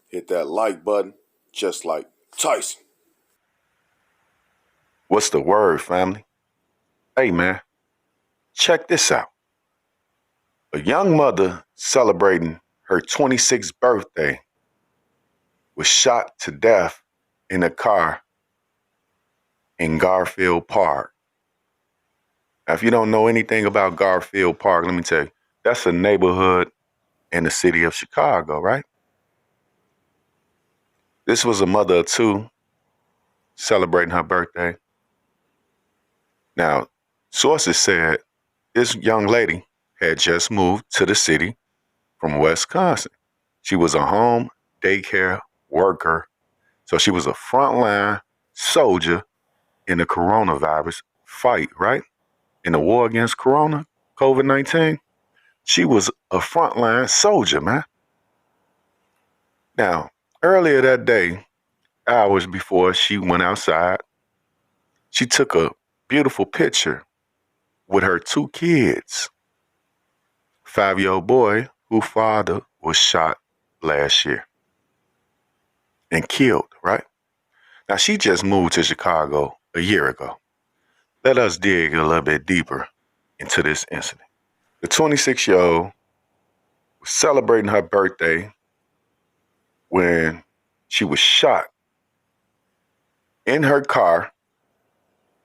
Hit that like button, just like Tyson. What's the word, family? Hey, man, check this out. A young mother celebrating her 26th birthday was shot to death in a car in Garfield Park. Now, if you don't know anything about Garfield Park, let me tell you, that's a neighborhood in the city of Chicago, right? This was a mother of two celebrating her birthday. Now, sources said this young lady had just moved to the city from Wisconsin. She was a home daycare worker. So she was a frontline soldier in the coronavirus fight, right? In the war against corona, COVID-19. She was a frontline soldier, man. Now, earlier that day, hours before she went outside, she took a beautiful picture with her two kids. 5-year-old boy whose father was shot last year and killed, right? Now, she just moved to Chicago a year ago. Let us dig a little bit deeper into this incident. The 26-year-old was celebrating her birthday when she was shot in her car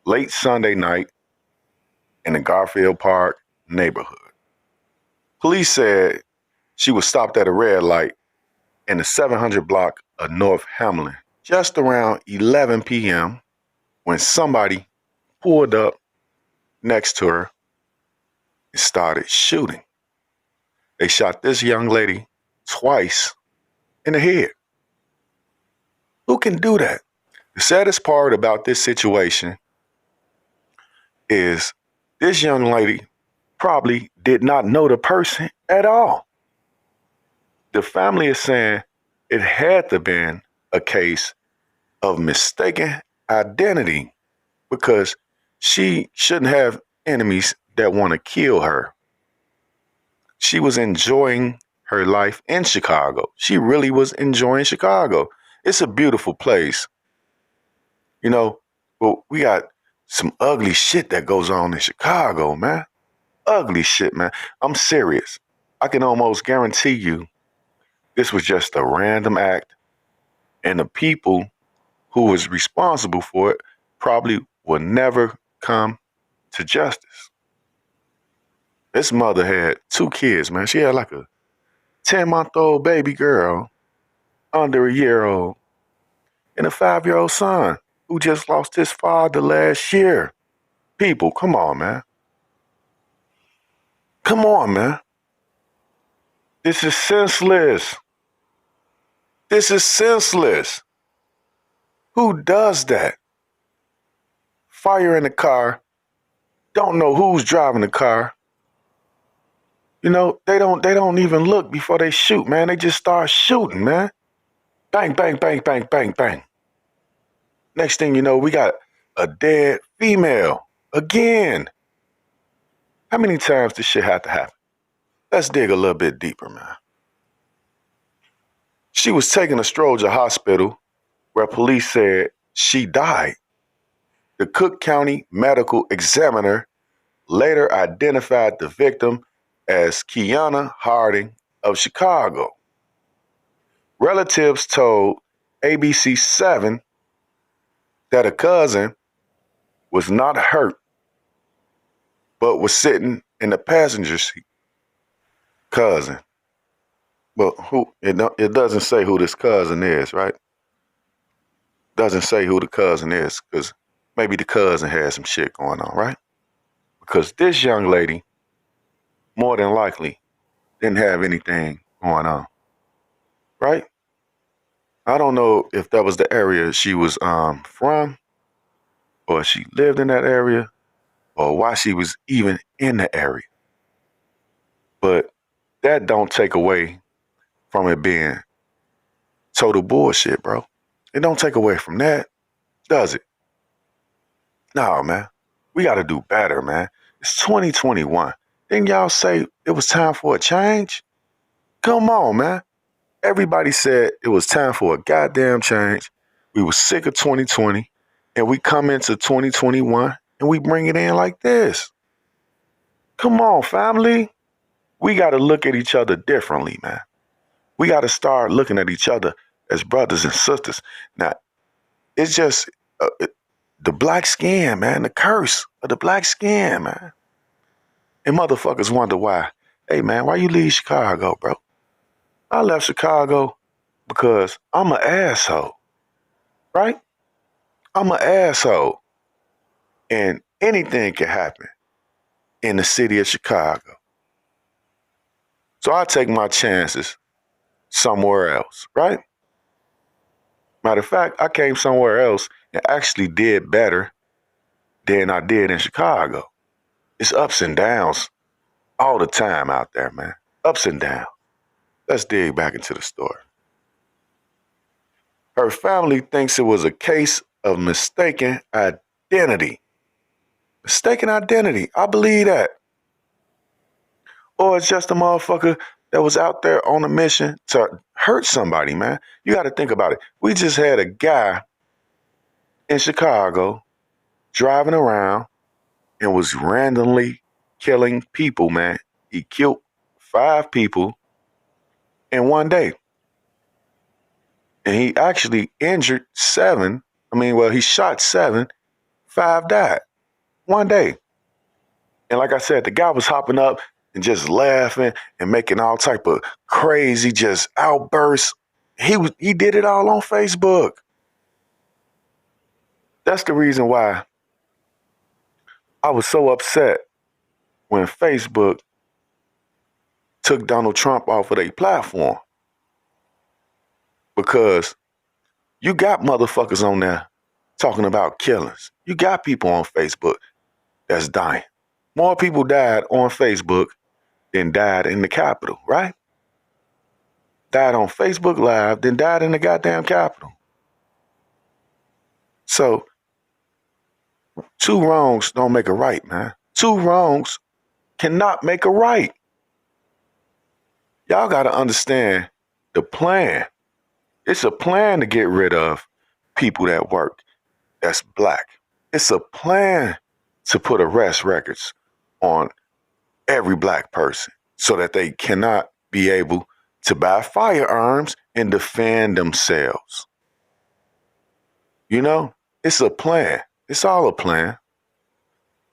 late Sunday night in the Garfield Park neighborhood. Police said she was stopped at a red light in the 700 block of North Hamlin just around 11 p.m. when somebody pulled up next to her and started shooting. They shot this young lady twice in the head. Who can do that? The saddest part about this situation is this young lady probably did not know the person at all. The family is saying it had to have been a case of mistaken identity because she shouldn't have enemies that want to kill her. She was enjoying her life in Chicago. She really was enjoying Chicago. It's a beautiful place. You know, but we got some ugly shit that goes on in Chicago, man. Ugly shit, man. I'm serious. I can almost guarantee you this was just a random act, and the people who was responsible for it probably will never come to justice. This mother had two kids, man. She had like a 10-month-old baby girl, under a year old, and a 5-year-old son who just lost his father last year. People, come on, man. Come on, man. This is senseless. This is senseless. Who does that? Fire in the car. Don't know who's driving the car. You know, they don't even look before they shoot, man. They just start shooting, man. Bang, bang, bang, bang, bang, bang. Next thing you know, we got a dead female again. How many times this shit have to happen? Let's dig a little bit deeper, man. She was taken to Stroger Hospital where police said she died. The Cook County Medical Examiner later identified the victim as Kiana Harding of Chicago. Relatives told ABC 7 that a cousin was not hurt, but was sitting in the passenger seat. Cousin. But it doesn't say who this cousin is, right? Doesn't say who the cousin is, because maybe the cousin had some shit going on, right? Because this young lady, more than likely, didn't have anything going on, right? I don't know if that was the area she was from, or she lived in that area, or why she was even in the area. But that don't take away from it being total bullshit, bro. It don't take away from that, does it? No, man. We got to do better, man. It's 2021. Didn't y'all say it was time for a change? Come on, man. Everybody said it was time for a goddamn change. We were sick of 2020, and we come into 2021 and we bring it in like this. Come on, family. We got to look at each other differently, man. We got to start looking at each other as brothers and sisters. Now, it's just the black skin, man, the curse of the black skin, man. And motherfuckers wonder why. Hey, man, why you leave Chicago, bro? I left Chicago because I'm an asshole, right? I'm an asshole. And anything can happen in the city of Chicago. So I take my chances somewhere else, right? Matter of fact, I came somewhere else and actually did better than I did in Chicago. It's ups and downs all the time out there, man. Ups and downs. Let's dig back into the story. Her family thinks it was a case of mistaken identity. Mistaken identity. I believe that. Or it's just a motherfucker that was out there on a mission to hurt somebody, man. You got to think about it. We just had a guy in Chicago driving around and was randomly killing people, man. He killed 5 people in one day. And he actually injured 7. He shot 7. 5 died. One day. And like I said, the guy was hopping up and just laughing and making all type of crazy just outbursts. He did it all on Facebook. That's the reason why I was so upset when Facebook took Donald Trump off of their platform. Because you got motherfuckers on there talking about killings. You got people on Facebook that's dying. More people died on Facebook than died in the Capitol, right? Died on Facebook Live than died in the goddamn Capitol. So, 2 wrongs don't make a right, man. 2 wrongs cannot make a right. Y'all got to understand the plan. It's a plan to get rid of people that work that's black. It's a plan to put arrest records on every black person so that they cannot be able to buy firearms and defend themselves. You know, it's a plan. It's all a plan.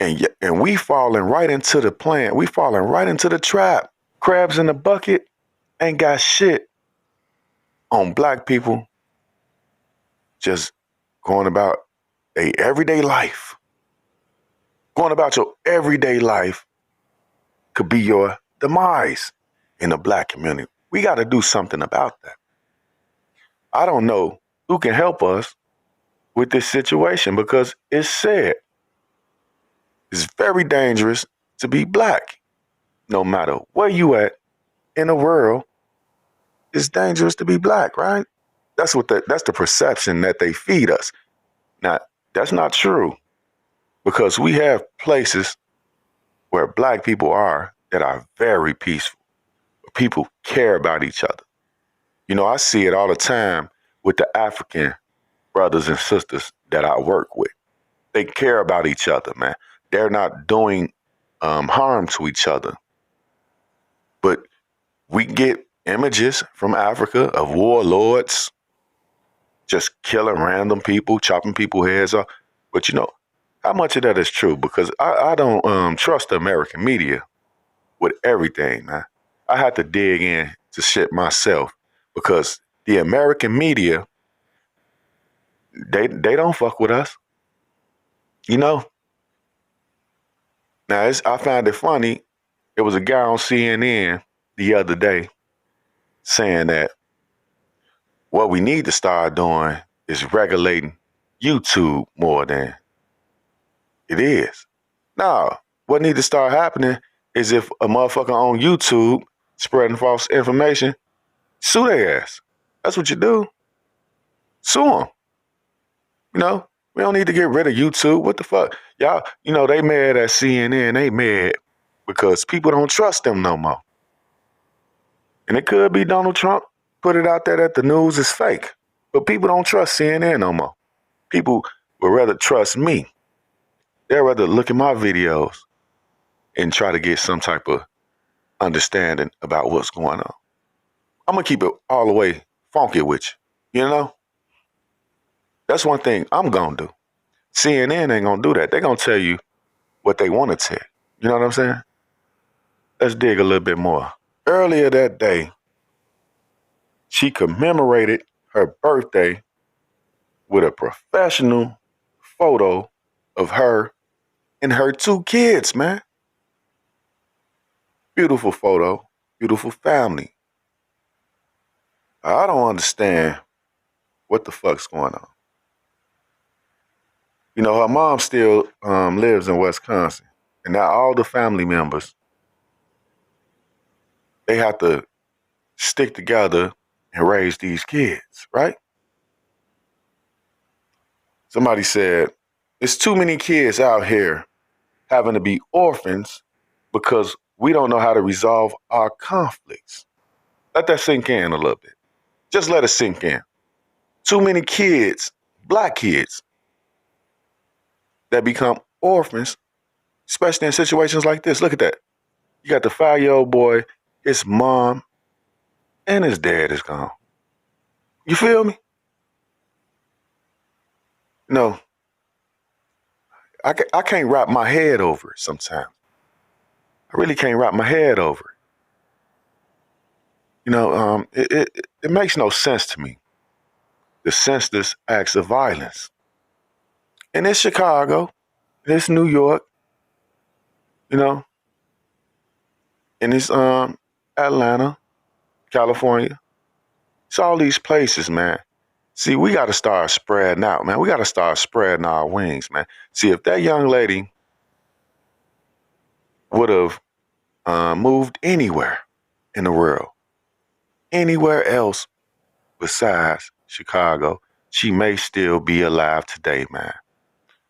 And we falling right into the plan. We falling right into the trap. Crabs in the bucket ain't got shit on black people just going about a everyday life. Going about your everyday life could be your demise in the black community. We got to do something about that. I don't know who can help us with this situation because it's said it's very dangerous to be black. No matter where you at in the world, it's dangerous to be black, right? That's the perception that they feed us. Now, that's not true because we have places where black people are that are very peaceful. People care about each other. You know, I see it all the time with the African brothers and sisters that I work with. They care about each other, man. They're not doing harm to each other. But we get images from Africa of warlords just killing random people, chopping people's heads off. But you know, how much of that is true? Because I don't trust the American media with everything, man. I had to dig in to shit myself because the American media, they don't fuck with us. You know? Now, I find it funny. There was a guy on CNN the other day saying that what we need to start doing is regulating YouTube more than it is. Now, what needs to start happening is if a motherfucker on YouTube spreading false information, sue their ass. That's what you do. Sue them. You know, we don't need to get rid of YouTube. What the fuck? Y'all, you know, they mad at CNN. They mad because people don't trust them no more. And it could be Donald Trump. put it out there that the news is fake. But people don't trust CNN no more. People would rather trust me. They'd rather look at my videos and try to get some type of understanding about what's going on. I'm going to keep it all the way funky with you. You know? That's one thing I'm going to do. CNN ain't going to do that. They're going to tell you what they want to tell. You know what I'm saying? Let's dig a little bit more. Earlier that day, she commemorated her birthday with a professional photo of her and her 2 kids, man. Beautiful photo, beautiful family. I don't understand what the fuck's going on. You know, her mom still lives in Wisconsin, and now all the family members, they have to stick together and raise these kids, right? Somebody said, it's too many kids out here having to be orphans because we don't know how to resolve our conflicts. Let that sink in a little bit. Just let it sink in. Too many kids, black kids, that become orphans, especially in situations like this. Look at that. You got the 5-year-old boy, his mom, and his dad is gone. You feel me? No, I can't wrap my head over it sometimes. I really can't wrap my head over it. You know, it makes no sense to me, the senseless acts of violence. And it's Chicago, it's New York, you know, and it's Atlanta, California. It's all these places, man. See, we got to start spreading out, man. We got to start spreading our wings, man. See, if that young lady would have moved anywhere in the world, anywhere else besides Chicago, she may still be alive today, man.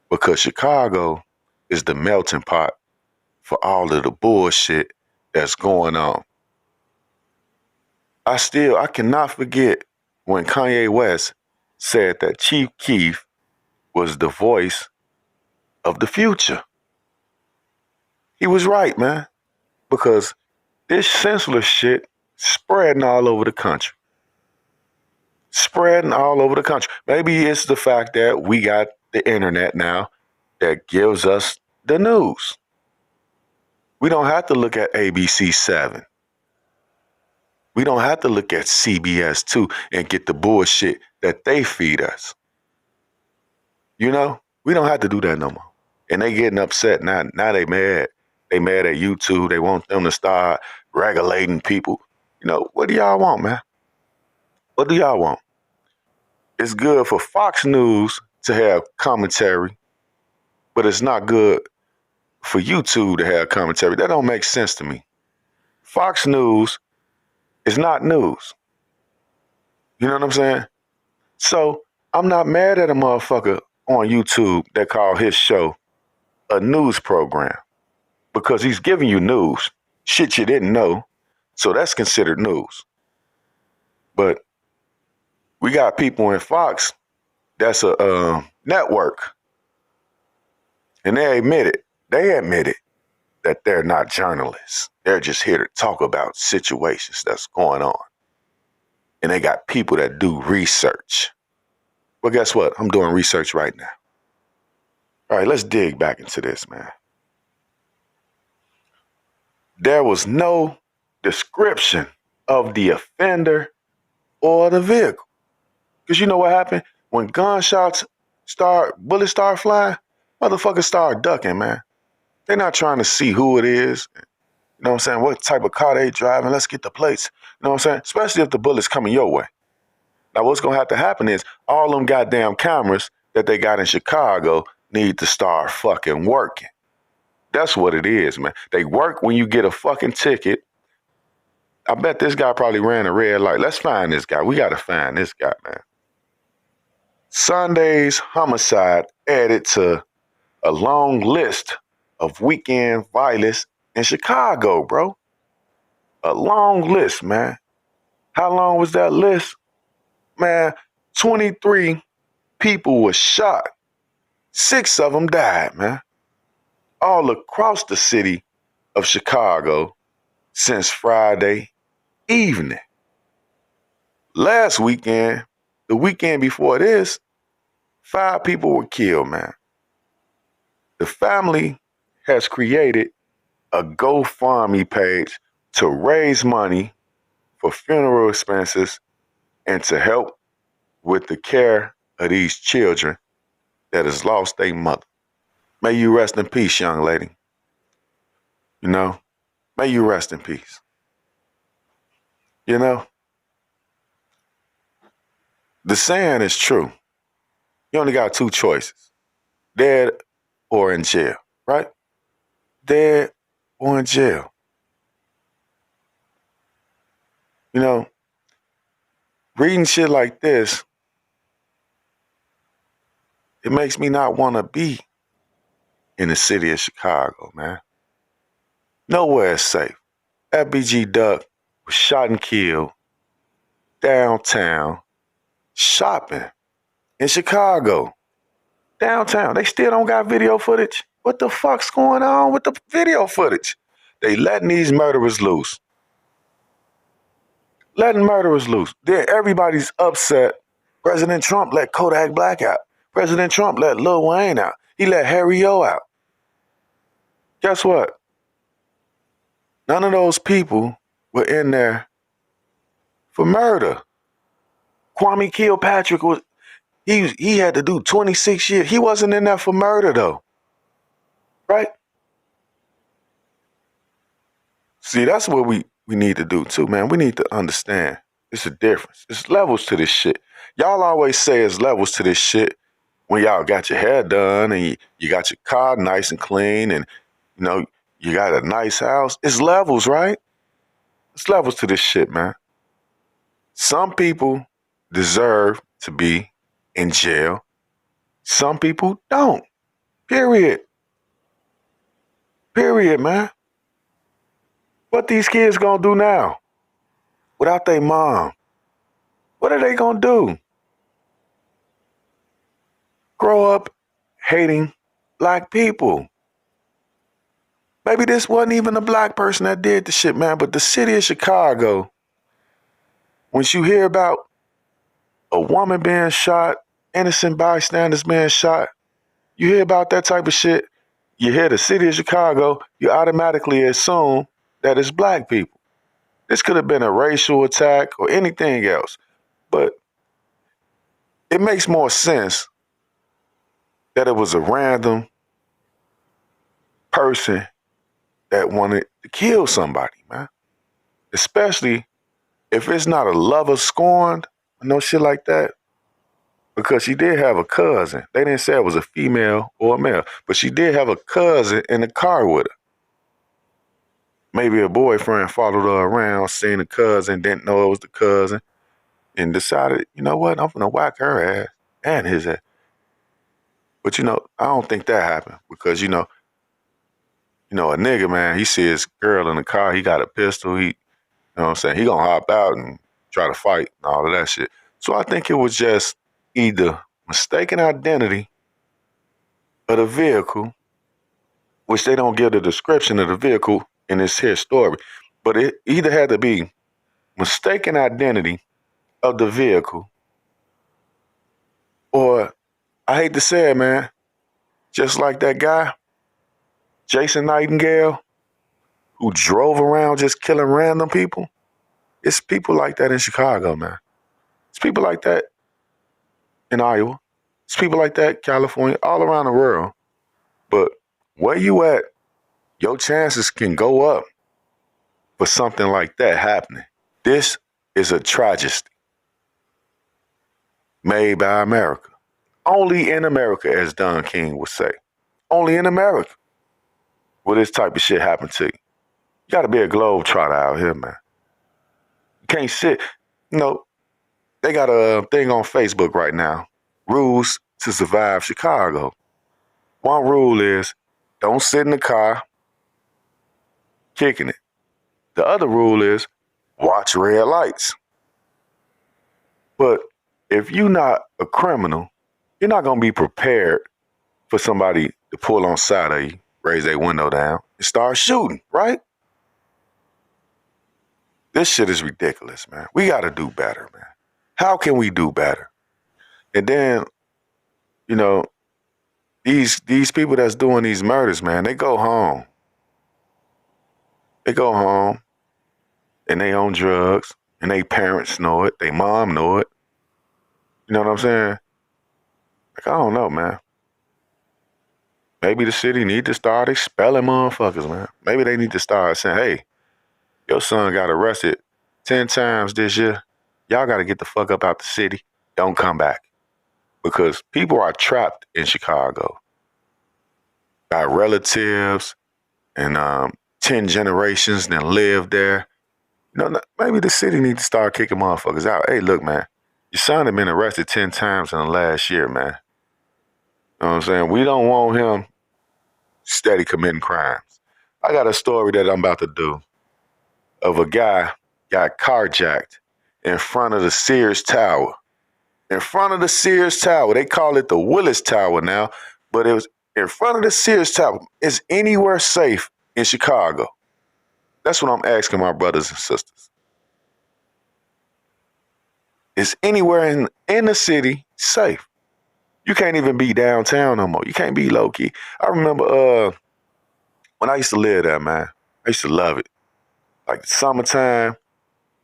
Because Chicago is the melting pot for all of the bullshit that's going on. I cannot forget when Kanye West said that Chief Keef was the voice of the future. He was right, man, because this senseless shit spreading all over the country. Spreading all over the country. Maybe it's the fact that we got the internet now that gives us the news. We don't have to look at ABC 7. We don't have to look at CBS 2 and get the bullshit that they feed us. You know, we don't have to do that no more. And they getting upset now. Now they mad. They mad at YouTube. They want them to start regulating people. You know, what do y'all want, man? What do y'all want? It's good for Fox News to have commentary, but it's not good for YouTube to have commentary. That don't make sense to me. Fox News is not news. You know what I'm saying? So I'm not mad at a motherfucker on YouTube that called his show a news program because he's giving you news, shit you didn't know. So that's considered news. But we got people in Fox that's a network, and they admit it. They admit it that they're not journalists. They're just here to talk about situations that's going on. And they got people that do research. Well, guess what? I'm doing research right now. All right, let's dig back into this, man. There was no description of the offender or the vehicle. Because you know what happened? When bullets start flying, motherfuckers start ducking, man. They're not trying to see who it is. You know what I'm saying? What type of car they driving? Let's get the plates. You know what I'm saying? Especially if the bullet's coming your way. Now, what's going to have to happen is all them goddamn cameras that they got in Chicago need to start fucking working. That's what it is, man. They work when you get a fucking ticket. I bet this guy probably ran a red light. Let's find this guy. We got to find this guy, man. Sunday's homicide added to a long list of weekend violence in Chicago, bro. A long list, man. How long was that list? Man, 23 people were shot. 6 of them died, man. All across the city of Chicago since Friday evening. Last weekend, the weekend before this, 5 people were killed, man. The family has created a GoFundMe page to raise money for funeral expenses and to help with the care of these children that has lost their mother. May you rest in peace, young lady. You know, may you rest in peace. You know, the saying is true. You only got 2 choices, dead or in jail, right? Dead or in jail. You know, reading shit like this, it makes me not want to be in the city of Chicago, man. Nowhere is safe. FBG Duck was shot and killed downtown shopping in Chicago. Downtown. They still don't got video footage. What the fuck's going on with the video footage? They letting these murderers loose. Letting murderers loose. Then everybody's upset. President Trump let Kodak Black out. President Trump let Lil Wayne out. He let Harry O out. Guess what? None of those people were in there for murder. Kwame Kilpatrick was he had to do 26 years. He wasn't in there for murder though. Right? See, that's what we need to do too, man. We need to understand it's a difference. It's levels to this shit. Y'all always say it's levels to this shit when y'all got your hair done and you got your car nice and clean and you know you got a nice house. It's levels, right? It's levels to this shit, man. Some people deserve to be in jail. Some people don't. Period. Period, man. What these kids gonna do now without their mom? What are they gonna do? Grow up hating black people. Maybe this wasn't even a black person that did the shit, man, but the city of Chicago, once you hear about a woman being shot, innocent bystanders being shot, you hear about that type of shit, you hear the city of Chicago, you automatically assume that it's black people. This could have been a racial attack or anything else, but it makes more sense that it was a random person that wanted to kill somebody, man. Especially if it's not a lover scorned or no shit like that. Because she did have a cousin. They didn't say it was a female or a male, but she did have a cousin in the car with her. Maybe a boyfriend followed her around, seen the cousin, didn't know it was the cousin, and decided, you know what, I'm gonna whack her ass and his ass. But I don't think that happened because a nigga, man, he see his girl in the car, he got a pistol, he, you know what I'm saying, he gonna hop out and try to fight and all of that shit. So I think it was just either mistaken identity of the vehicle, which they don't give the description of the vehicle in this here story, but it either had to be mistaken identity of the vehicle, or I hate to say it, man, just like that guy, Jason Nightingale, who drove around just killing random people. It's people like that in Chicago, man. It's people like that in Iowa. It's people like that California, all around the world. But where you at, your chances can go up for something like that happening. This is a tragedy made by America. Only in America, as Don King would say. Only in America will this type of shit happen to you. You gotta be a globetrotter out here, man. You can't sit, they got a thing on Facebook right now. Rules to survive Chicago. One rule is don't sit in the car kicking it. The other rule is watch red lights. But if you're not a criminal, you're not gonna be prepared for somebody to pull on side of you, raise their window down, and start shooting, right? This shit is ridiculous, man. We gotta do better, man. How can we do better? And then, you know, these people that's doing these murders, man, they go home. They go home and they on drugs and they parents know it, they mom know it. You know what I'm saying? Like, I don't know, man. Maybe the city need to start expelling motherfuckers, man. Maybe they need to start saying, hey, your son got arrested 10 times this year. Y'all got to get the fuck up out the city. Don't come back. Because people are trapped in Chicago. Got relatives and 10 generations that live there. You know, maybe the city needs to start kicking motherfuckers out. Hey, look, man, your son had been arrested 10 times in the last year, man. You know what I'm saying? We don't want him steady committing crimes. I got a story that I'm about to do of a guy got carjacked in front of the Sears Tower. In front of the Sears Tower. They call it the Willis Tower now, but it was in front of the Sears Tower. Is anywhere safe in Chicago? That's what I'm asking my brothers and sisters. Is anywhere in the city safe? You can't even be downtown no more. You can't be low key. I remember when I used to live there, man. I used to love it. Like summertime,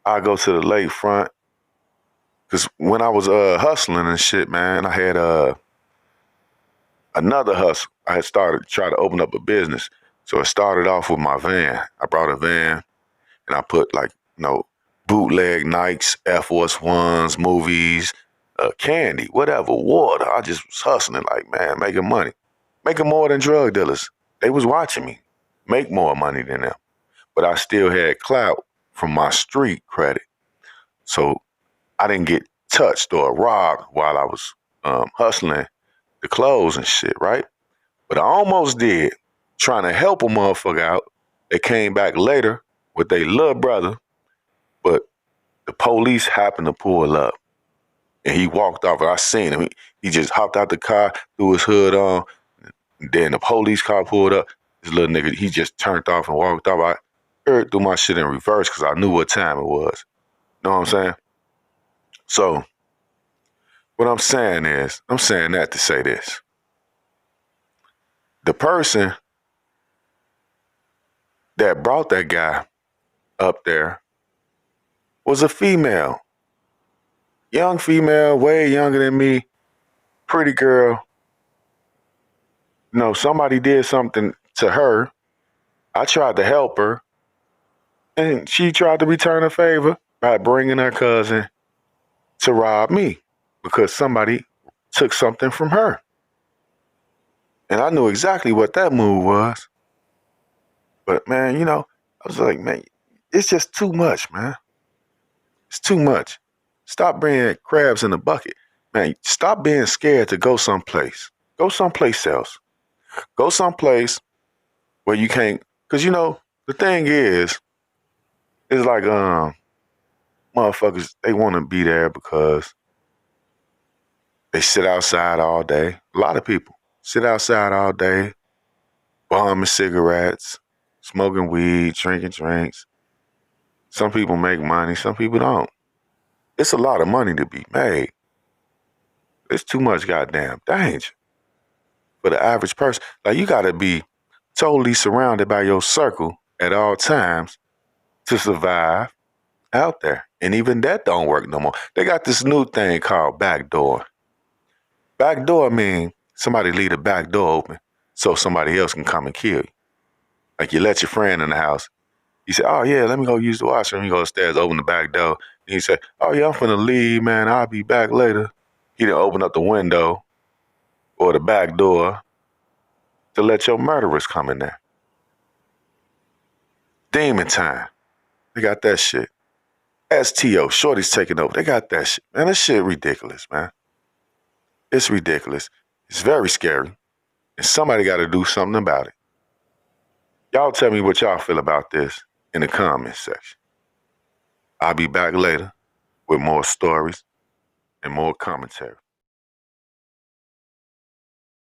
I go to the lakefront. Cause when I was hustling and shit, man, I had another hustle. I had started to try to open up a business. So it started off with my van. I brought a van and I put like, bootleg Nikes, Air Force Ones, movies, candy, whatever, water. I just was hustling like, man, making money. Making more than drug dealers. They was watching me make more money than them. But I still had clout from my street credit. So I didn't get touched or robbed while I was hustling the clothes and shit, right? But I almost did, trying to help a motherfucker out. They came back later with their little brother, but the police happened to pull up. And he walked off. I seen him. He just hopped out the car, threw his hood on. And then the police car pulled up. This little nigga, he just turned off and walked off. I heard through my shit in reverse because I knew what time it was. Know what I'm saying? So, what I'm saying is, I'm saying that to say this. The person that brought that guy up there was a female. Young female, way younger than me, pretty girl. Somebody did something to her. I tried to help her. And she tried to return a favor by bringing her cousin to rob me because somebody took something from her. And I knew exactly what that move was. But, man, I was like, man, it's just too much, man. It's too much. Stop bringing crabs in the bucket. Man, stop being scared to go someplace. Go someplace else. Go someplace where you can't, because, the thing is, it's like, motherfuckers, they want to be there because they sit outside all day. A lot of people sit outside all day, bombing cigarettes, smoking weed, drinking drinks. Some people make money, some people don't. It's a lot of money to be made. It's too much goddamn danger for the average person. Like, you got to be totally surrounded by your circle at all times to survive out there. And even that don't work no more. They got this new thing called backdoor. Backdoor means somebody leave the back door open so somebody else can come and kill you. Like, you let your friend in the house. He said, oh, yeah, let me go use the washroom. You go upstairs, open the back door. And he said, oh, yeah, I'm finna leave, man. I'll be back later. He done open up the window or the back door to let your murderers come in there. Demon time. They got that shit. STO, Shorty's taking over. They got that shit. Man, this shit ridiculous, man. It's ridiculous. It's very scary. And somebody got to do something about it. Y'all tell me what y'all feel about this in the comments section. I'll be back later with more stories. and more commentary.